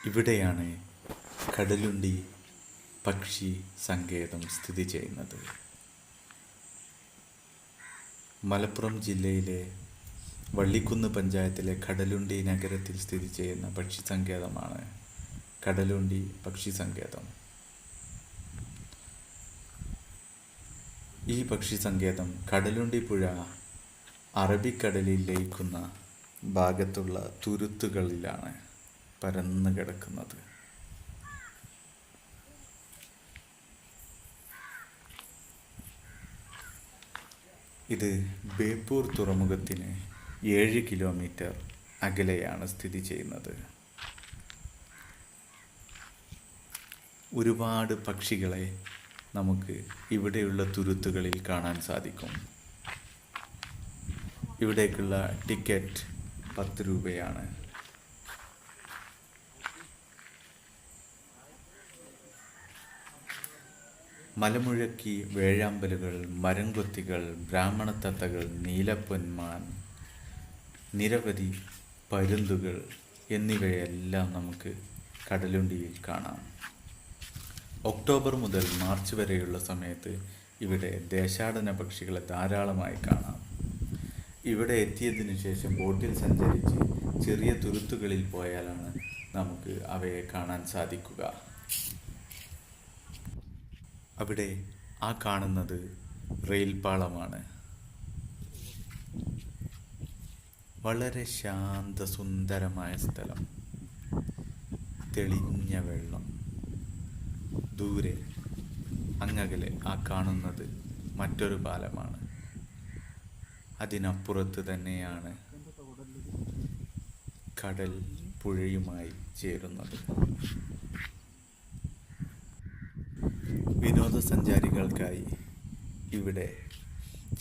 ഇവിടെയാണ് കടലുണ്ടി പക്ഷി സങ്കേതം സ്ഥിതി ചെയ്യുന്നത്. മലപ്പുറം ജില്ലയിലെ വള്ളിക്കുന്ന് പഞ്ചായത്തിലെ കടലുണ്ടി നഗരത്തിൽ സ്ഥിതി ചെയ്യുന്ന പക്ഷി സങ്കേതമാണ് കടലുണ്ടി പക്ഷി സങ്കേതം. ഈ പക്ഷി സങ്കേതം കടലുണ്ടി പുഴ അറബിക്കടലിൽ ലയിക്കുന്ന ഭാഗത്തുള്ള തുരുത്തുകളിലാണ് പരന്നു കിടക്കുന്നത്. ഇത് ബേപ്പൂർ തുറമുഖത്തിന് 7 കിലോമീറ്റർ അകലെയാണ് സ്ഥിതി ചെയ്യുന്നത്. ഒരുപാട് പക്ഷികളെ നമുക്ക് ഇവിടെയുള്ള തുരുത്തുകളിൽ കാണാൻ സാധിക്കും. ഇവിടേക്കുള്ള ടിക്കറ്റ് 10 രൂപയാണ്. മലമുഴക്കി, വേഴാമ്പലുകൾ, മരംകൊത്തികൾ, ബ്രാഹ്മണത്തത്തകൾ, നീലപ്പൊന്മാൻ, നിരവധി പരുന്തുകൾ എന്നിവയെല്ലാം നമുക്ക് കടലുണ്ടിയിൽ കാണാം. ഒക്ടോബർ മുതൽ മാർച്ച് വരെയുള്ള സമയത്ത് ഇവിടെ ദേശാടന പക്ഷികളെ ധാരാളമായി കാണാം. ഇവിടെ എത്തിയതിനു ശേഷം ബോട്ടിൽ സഞ്ചരിച്ച് ചെറിയ തുരുത്തുകളിൽ പോയാലാണ് നമുക്ക് അവയെ കാണാൻ സാധിക്കുക. അവിടെ ആ കാണുന്നത് റെയിൽ പാളമാണ്. വളരെ ശാന്തസുന്ദരമായ സ്ഥലം, തെളിഞ്ഞ വെള്ളം. ദൂരെ അങ്ങകലെ ആ കാണുന്നത് മറ്റൊരു പാലമാണ്. അതിനപ്പുറത്ത് തന്നെയാണ് കടൽ പുഴയുമായി ചേരുന്നത്. വിനോദസഞ്ചാരികൾക്കായി ഇവിടെ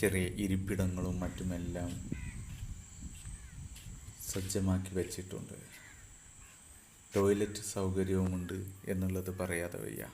ചെറിയ ഇരിപ്പിടങ്ങളും മറ്റുമെല്ലാം സജ്ജമാക്കി വച്ചിട്ടുണ്ട്. ടോയ്ലറ്റ് സൗകര്യവുമുണ്ട് എന്നുള്ളത് പറയാതെ വയ്യ.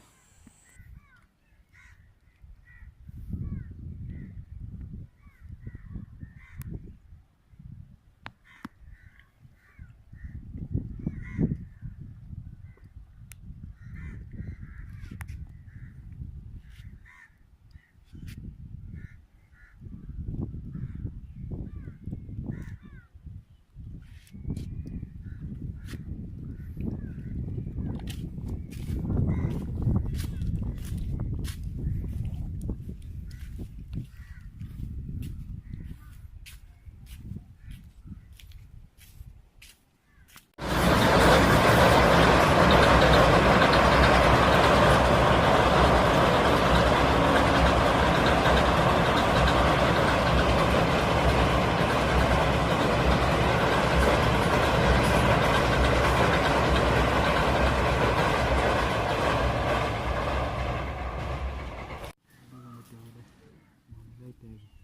Teve.